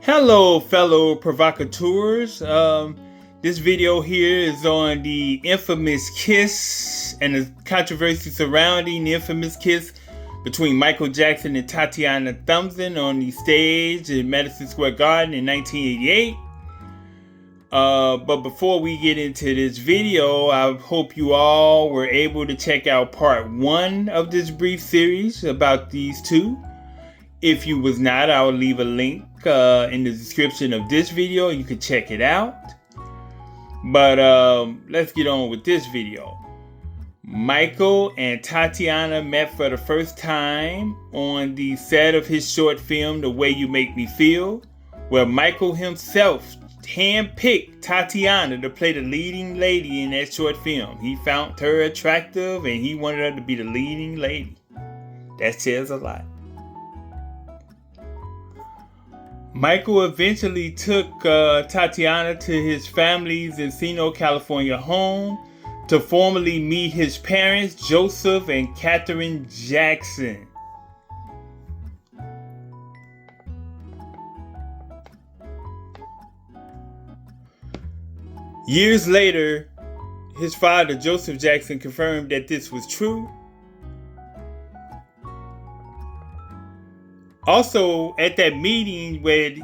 Hello, fellow provocateurs. This video here is on the infamous kiss and the controversy surrounding the infamous kiss between Michael Jackson and Tatiana Thumbtzen on the stage in Madison Square Garden in 1988. But before we get into this video, I hope you all were able to check out part 1 of this brief series about these two. If you was not, I'll leave a link in the description of this video. You can check it out. But let's get on with this video. Michael and Tatiana met for the first time on the set of his short film, The Way You Make Me Feel, where Michael himself handpicked Tatiana to play the leading lady in that short film. He found her attractive and he wanted her to be the leading lady. That says a lot. Michael eventually took Tatiana to his family's Encino, California home to formally meet his parents, Joseph and Catherine Jackson. Years later, his father, Joseph Jackson, confirmed that this was true. Also, at that meeting where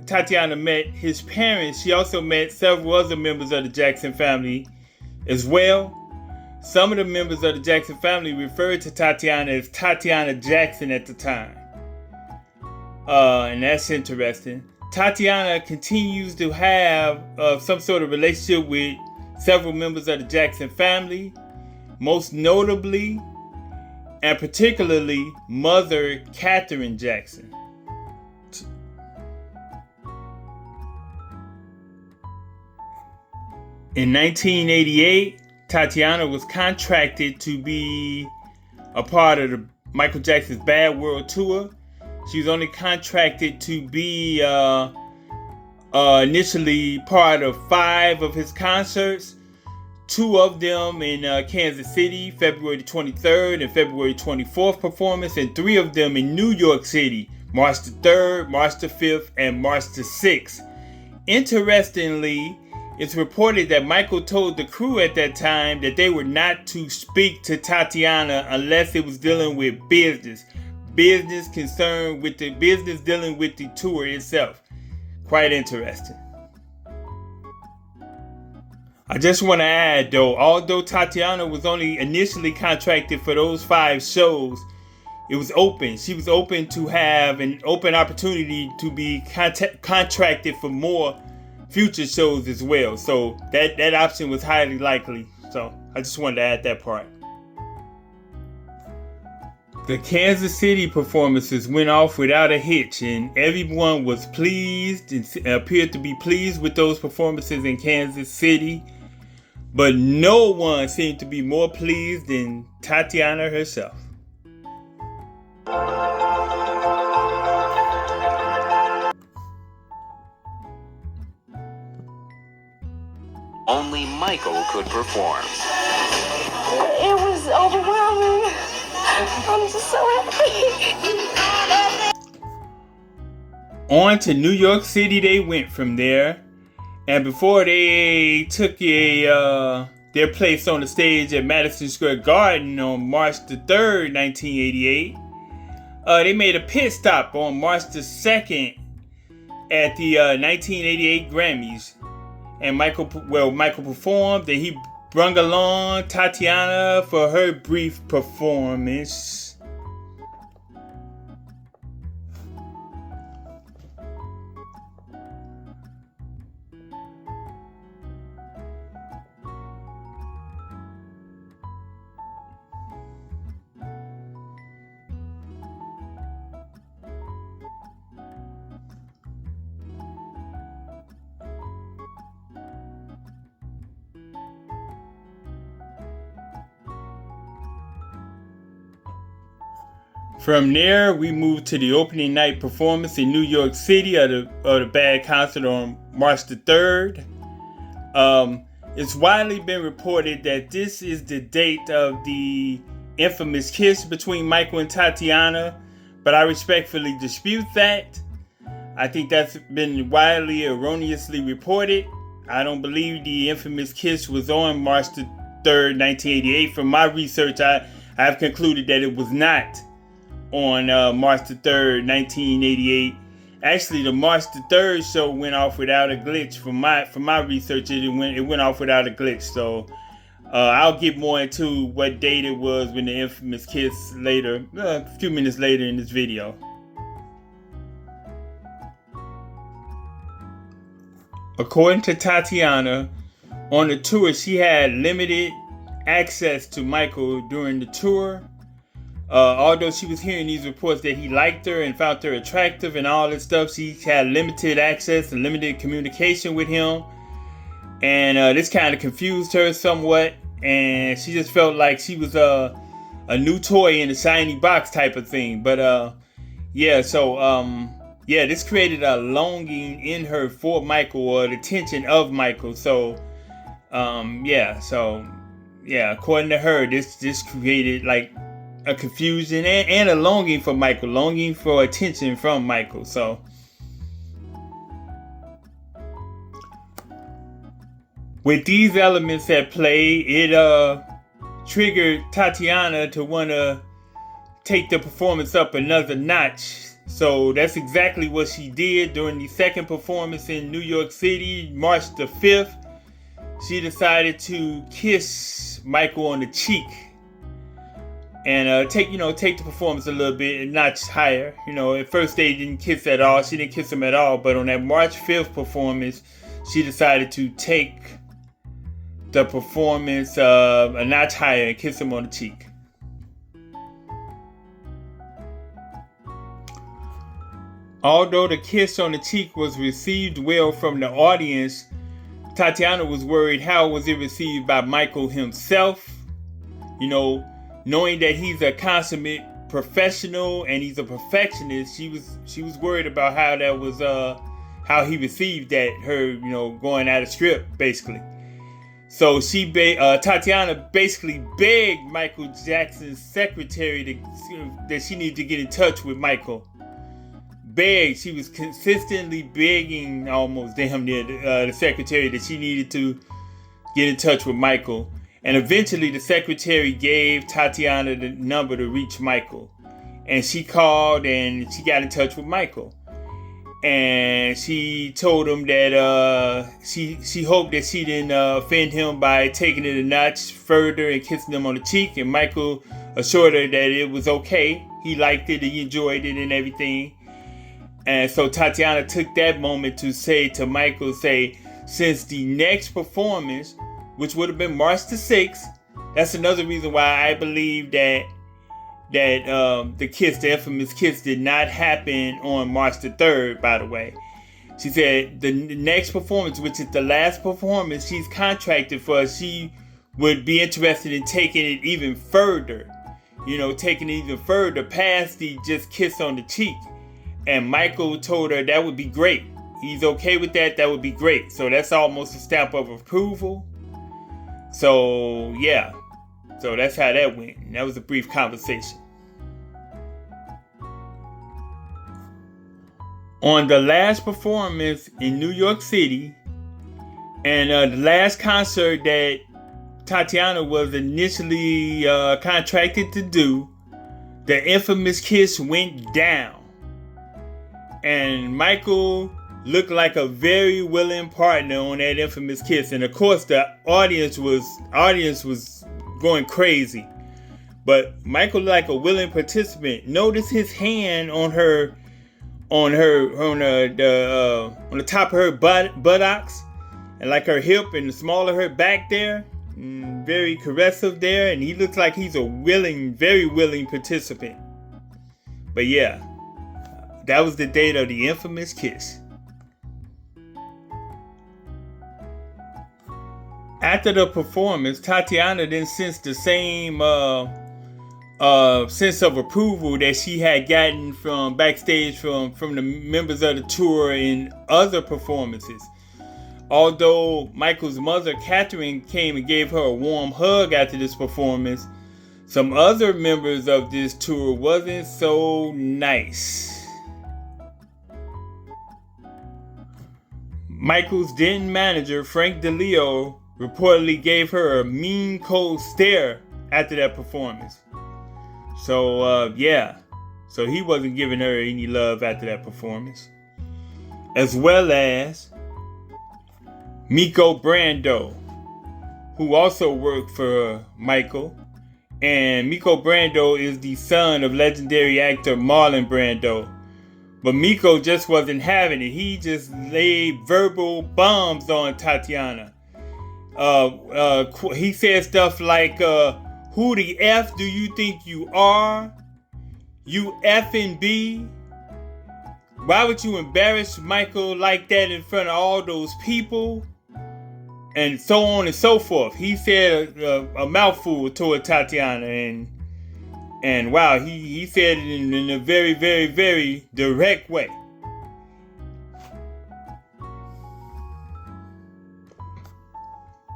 Tatiana met his parents, she also met several other members of the Jackson family as well. Some of the members of the Jackson family referred to Tatiana as Tatiana Jackson at the time. And that's interesting. Tatiana continues to have some sort of relationship with several members of the Jackson family, most notably and particularly mother Catherine Jackson. In 1988, Tatiana was contracted to be a part of the Michael Jackson's Bad World Tour. She was only contracted to be initially part of 5 of his concerts. 2 of them in Kansas City, February 23rd and February 24th performance, and 3 of them in New York City, March the 3rd, March the 5th, and March the 6th. Interestingly, it's reported that Michael told the crew at that time that they were not to speak to Tatiana unless it was dealing with business concerned with the business dealing with the tour itself. Quite interesting. I just want to add though, although Tatiana was only initially contracted for those 5 shows, it was open. She was open to have an open opportunity to be contracted for more future shows as well. So that option was highly likely. So I just wanted to add that part. The Kansas City performances went off without a hitch, and everyone was pleased and appeared to be pleased with those performances in Kansas City. But no one seemed to be more pleased than Tatiana herself. Only Michael could perform. It was overwhelming. I'm just so happy. On to New York City they went from there. And before they took their place on the stage at Madison Square Garden on March the 3rd, 1988, they made a pit stop on March the 2nd at the 1988 Grammys. And Michael performed, and he brung along Tatiana for her brief performance. From there, we moved to the opening night performance in New York City of the Bad concert on March the 3rd. It's widely been reported that this is the date of the infamous kiss between Michael and Tatiana, but I respectfully dispute that. I think that's been widely erroneously reported. I don't believe the infamous kiss was on March the 3rd, 1988. From my research, I have concluded that it was not on March the 3rd, 1988. Actually, the March the 3rd show went off without a glitch. From my research, it went off without a glitch. So I'll get more into what date it was when the infamous kiss later, a few minutes later in this video. According to Tatiana, on the tour, she had limited access to Michael during the tour. Although she was hearing these reports that he liked her and found her attractive and all this stuff, she had limited access and limited communication with him. And this kind of confused her somewhat. And she just felt like she was a new toy in a shiny box type of thing. But this created a longing in her for Michael, or the attention of Michael. According to her, this created like a confusion and a longing for Michael, longing for attention from Michael. So with these elements at play, it triggered Tatiana to want to take the performance up another notch. So that's exactly what she did during the second performance in New York City, March the 5th. She decided to kiss Michael on the cheek and take the performance a little bit, a notch higher. At first they didn't kiss at all. She didn't kiss him at all. But on that March 5th performance, she decided to take the performance a notch higher and kiss him on the cheek. Although the kiss on the cheek was received well from the audience, Tatiana was worried how was it received by Michael himself. Knowing that he's a consummate professional and he's a perfectionist, she was worried about how that was how he received that, her going out of script basically. So Tatiana basically begged Michael Jackson's secretary that she needed to get in touch with Michael. She was consistently begging, almost damn near, the secretary that she needed to get in touch with Michael. And eventually the secretary gave Tatiana the number to reach Michael. And she called and she got in touch with Michael. And she told him that she hoped that she didn't offend him by taking it a notch further and kissing him on the cheek. And Michael assured her that it was okay. He liked it, he enjoyed it and everything. And so Tatiana took that moment to say to Michael, since the next performance, which would have been March the 6th, that's another reason why I believe that the infamous kiss did not happen on March the 3rd, by the way. She said the next performance, which is the last performance she's contracted for, she would be interested in taking it even further, past the just kiss on the cheek. And Michael told her that would be great. He's okay with that. That would be great. So that's almost a stamp of approval. So that's how that went. And that was a brief conversation. On the last performance in New York City, and the last concert that Tatiana was initially contracted to do, the infamous kiss went down. And Michael looked like a very willing partner on that infamous kiss. And of course the audience was going crazy. But Michael, like a willing participant, noticed his hand on the top of her buttocks, and like her hip and the small of her back there, very caressive there. And he looks like he's a very willing participant. But that was the date of the infamous kiss. After the performance, Tatiana then sensed the same sense of approval that she had gotten from backstage from the members of the tour in other performances. Although Michael's mother, Catherine, came and gave her a warm hug after this performance, some other members of this tour wasn't so nice. Michael's then manager, Frank DeLeo, reportedly gave her a mean, cold stare after that performance. So, So he wasn't giving her any love after that performance. As well as Miko Brando, who also worked for Michael. And Miko Brando is the son of legendary actor Marlon Brando. But Miko just wasn't having it. He just laid verbal bombs on Tatiana. He said stuff like, who the F do you think you are? You effing B? Why would you embarrass Michael like that in front of all those people? And so on and so forth. He said a mouthful toward Tatiana, and wow, he said it in a very, very, very direct way.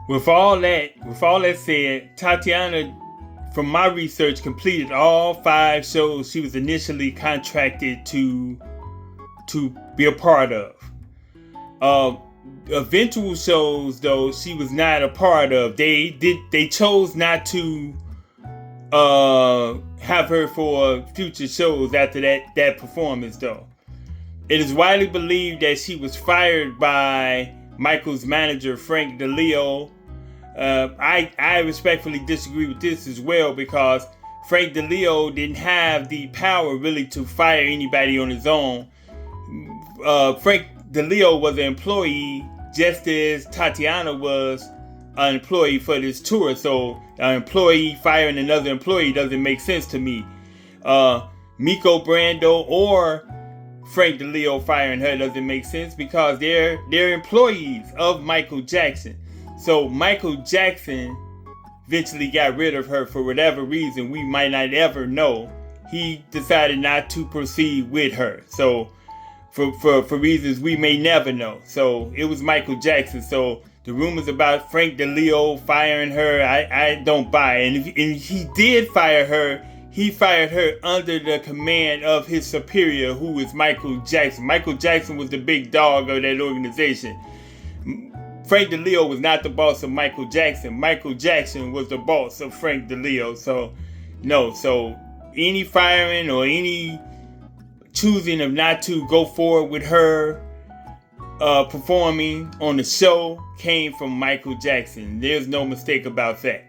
With all that said, Tatiana, from my research, completed all 5 shows she was initially contracted to be a part of. Eventual shows, though, she was not a part of. They chose not to have her for future shows after that performance, though. It is widely believed that she was fired by Michael's manager, Frank DeLeo. I respectfully disagree with this as well, because Frank DeLeo didn't have the power really to fire anybody on his own. Frank DeLeo was an employee, just as Tatiana was an employee for this tour. So an employee firing another employee doesn't make sense to me. Miko Brando or Frank DeLeo firing her doesn't make sense, because they're employees of Michael Jackson. So Michael Jackson eventually got rid of her for whatever reason we might not ever know. He decided not to proceed with her. So for reasons we may never know. So it was Michael Jackson. So the rumors about Frank DeLeo firing her, I don't buy. And if he did fire her, he fired her under the command of his superior, who is Michael Jackson. Michael Jackson was the big dog of that organization. Frank DeLeo was not the boss of Michael Jackson. Michael Jackson was the boss of Frank DeLeo. So, no. So, any firing or any choosing of not to go forward with her performing on the show came from Michael Jackson. There's no mistake about that.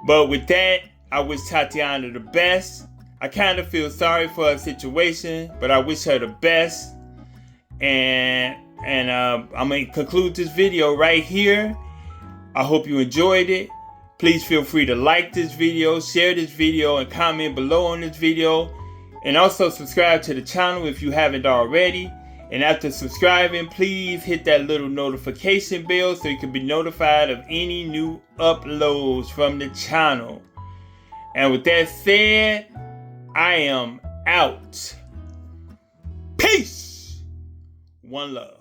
But with that, I wish Tatiana the best. I kind of feel sorry for her situation, but I wish her the best. And I'm going to conclude this video right here. I hope you enjoyed it. Please feel free to like this video, share this video, and comment below on this video. And also subscribe to the channel if you haven't already. And after subscribing, please hit that little notification bell so you can be notified of any new uploads from the channel. And with that said, I am out. Peace. One love.